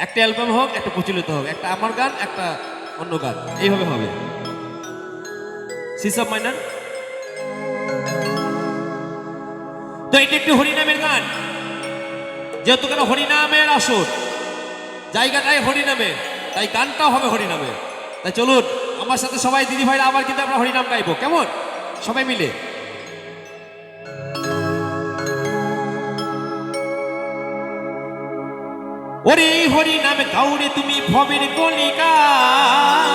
একটা অ্যালবাম হোক, একটা প্রচলিত হোক, একটা আমার গান, একটা অন্য গান, এইভাবে হবে। সি সব মাইনর। তো এটা একটি হরিনামের গান, যেহেতু কেন হরিনামের আসর, জায়গাটাই হরিনামের, তাই গানটাও হবে হরিনামের। তাই চলুন আমার সাথে সবাই দিদি ভাইরা আবার কিন্তু আমরা হরিনাম গাইবো, কেমন? সবাই মিলে। ওরে হরি নামে কাউরে তুমি ভবের কলিকালে,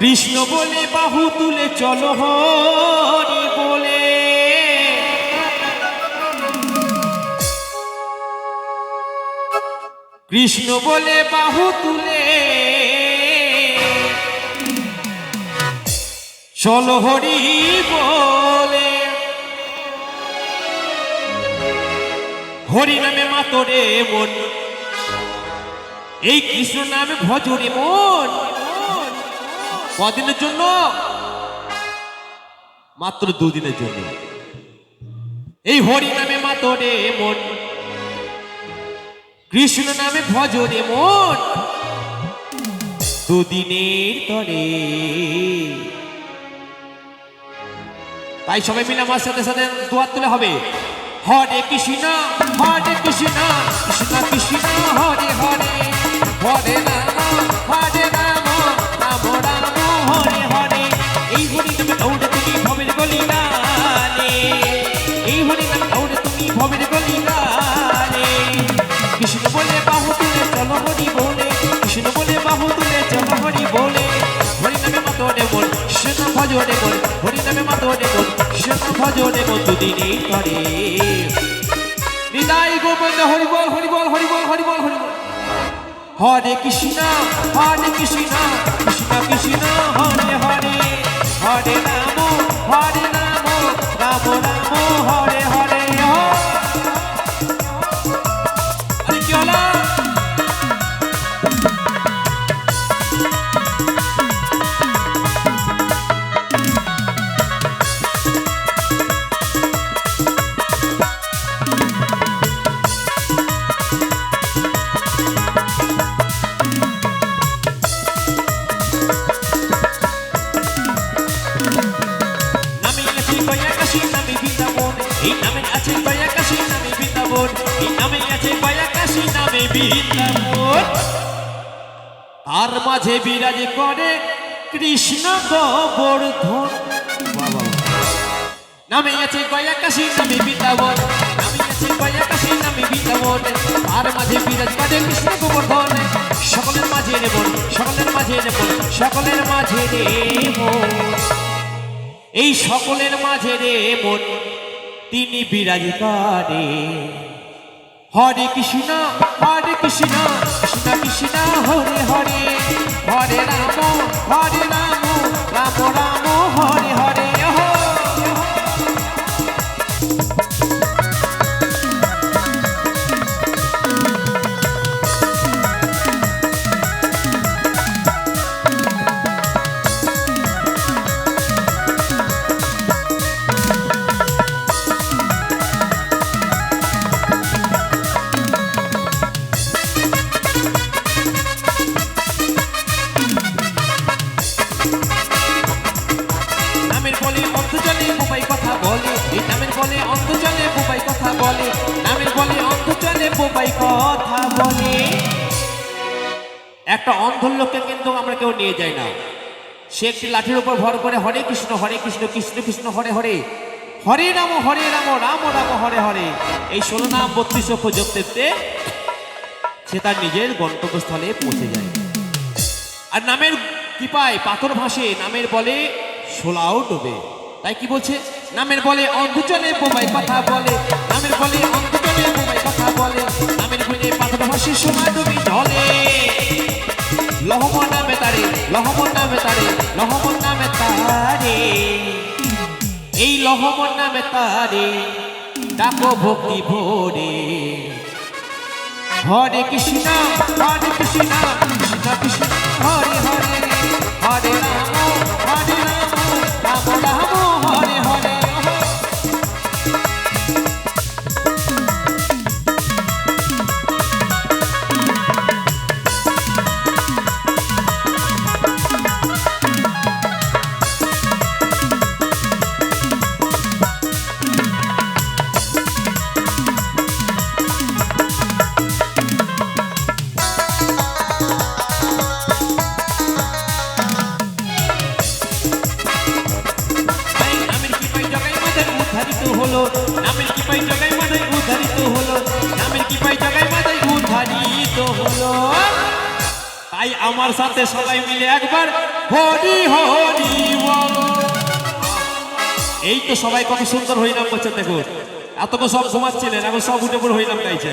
কৃষ্ণ বলে বাহু তুলে চলো হরি বলে, কৃষ্ণ বলে বাহু তুলে চলো হরি বলে। হরি নামে মাতরে মন, এই কৃষ্ণ নামে ভজরে মন। কদিনের জন্য? মাত্র দুদিনের জন্য। এই হরি নামে মাতরে মন, কৃষ্ণ নামে ভজরে মন, দুদিনের তরে। তাই সবাই মিলে আমার সাথে সাথে দুয়ার তুলে হবে, হরে কৃষ্ণ হরে কৃষ্ণ কৃষ্ণ কৃষ্ণ হরে হরে, হরে রাম রাম রাম হরে হরে। এই হরি নামে দৌড়ে তুমি ভবের গলিগানে, এই হরি নামে দৌড়ে তুমি ভবের গলিগানে। কৃষ্ণ বলে বাহু তুলে চলো হরি বলে, কৃষ্ণ বলে বাহু তুলে চলো হরি বলে। হরি নামে মাতরে মন, কৃষ্ণ ভজরে মন, হরি নামে মাতরে মন, কৃষ্ণ ভজরে মন, দুদিনেই করে। নিতাই গোবিন্দ হরি বল হরি বল হরি বল হরি বল হরি বল। হরে কৃষ্ণ কৃষ্ণ কৃষ্ণ হরে হরে, হরে রাম রাম রাম হরে হরে। আরে কি হলো? এই নামে আছে বায়াকাশি নামে বৃন্দাবন, এই নামে আছে বায়াকাশি নামে বৃন্দাবন। তার মাঝে বিরাজ করে কৃষ্ণ গোবর্ধন। নামে আছে বায়াকাশি নামে বৃন্দাবন, নামে আছে বায়াকাশি নামে বৃন্দাবন। তার মাঝে বিরাজ করে কৃষ্ণ গোবর্ধন। সকলের মাঝে রে মন, সকলের মাঝে রে মন, সকলের মাঝে রে মন, এই সকলের মাঝে রে মন তিনি বিরাজ করে। হরে কৃষ্ণ কৃষ্ণ কৃষ্ণ হরে হরে, হরে রাম রাম রাম হরে হরে। নামের বলে অন্তর্জলে বুবাই কথা বলে, এই নামের বলে অন্তর্জলে বুবাই কথা বলে, নামের বলে অন্তর্জলে বুবাই কথা বলে। একটা অন্ধর লোককে কিন্তু আমরা কেউ নিয়ে যাই না, সে একটি লাঠির উপর ভর করে হরে কৃষ্ণ কৃষ্ণ কৃষ্ণ হরে হরে, হরে রাম রাম রাম হরে হরে, এই 16 নাম 32 অক্ষর জপতে সে তার নিজের গন্তব্যস্থলে পৌঁছে যায়। আর নামের কৃপায় পাথর ভাসে, নামের বলে শোলাও ডোবে। তাই কি বলছে? নামের বলে অন্ধচলে বোবাই কথা বলে, নামের বলে অন্ধচলে বোবাই কথা বলে, নামের বলে পাথর ভাসে সোনা ডুবি জলে। লহমন নামে তারে, লহমন নামে তারে, লহমন নামে তারে, এই লহমন নামে তারে ডাকো ভক্তি ভরে। হরে কৃষ্ণ কৃষ্ণ কৃষ্ণ হরে হরে, হরে রাম রাম রাম হরে হরে। উদ্ধারিত হলো, নামের কৃপায় জগাই মাথায় উদ্ধারিত হলো, নামের কৃপায় জগাই মাথায় উদ্ধারিত হলো। তাই আমার সাথে সবাই মিলে একবার হরি হরি বলো। এই তো সবাই কত সুন্দর হরিনাম করছেন দেখুন। এতক্ষণ সব ঘুমাচ্ছিলেন, এখন সব উঠে পড়ে হরিনাম গাইছে।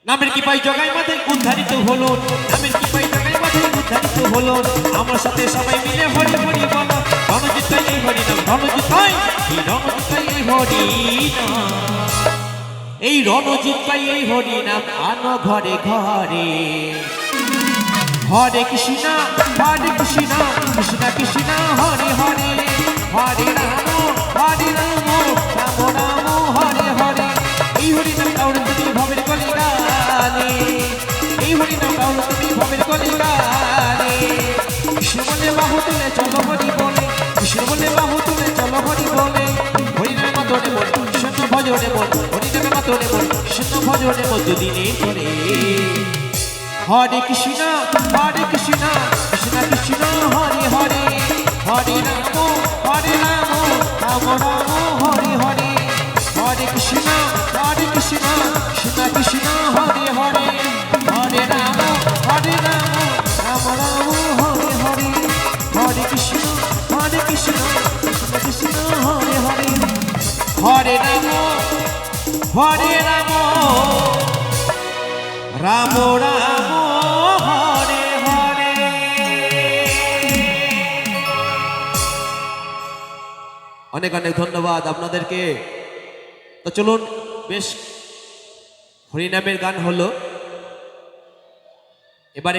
নামের কৃপায় জগাই মাথায় উদ্ধারিত হলো, নামের কৃপায় জগাই মাথায় উদ্ধারিত হলো। আমার সাথে সবাই মিলে হরি হরি বলো। রণজিৎ এই হরিনাম, রণজিৎ এই রণজিৎ এই হরিনাম, এই রণজিৎ এই হরিনাম আনো ঘরে ঘরে। হরে কৃষ্ণ কৃষ্ণ কৃষ্ণ হরে হরে, হরে রাম রাম রাম হরে হরে। এই হরিনাম কাউরে তুমি ভবের কলি গানে, এই হরিনাম কাউরে তুমি ভবের কলি গানে। কৃষ্ণ বলে বাহু তুলে চলো হরি বলে, কৃষ্ণ বলে বাহু তুলে চলো হরি বলে। হরিনাম মাতরে বল কৃষ্ণ ভজনে বল, হরিনাম মাতরে বল কৃষ্ণ ভজনে বল দুদিনে করে। হরে কৃষ্ণ কৃষ্ণ কৃষ্ণ হরে হরে, হরে রাম রাম রাম হরে হরে। হরে কৃষ্ণ কৃষ্ণ কৃষ্ণ হরে হরে, হরে রাম রাম রাম হরে হরে। হরে কৃষ্ণ কৃষ্ণ কৃষ্ণ হরে হরে, হরে রাম রাম রাম হরে হরে। অনেক অনেক ধন্যবাদ আপনাদেরকে। তো চলুন, বেশ হরিনামের গান হলো।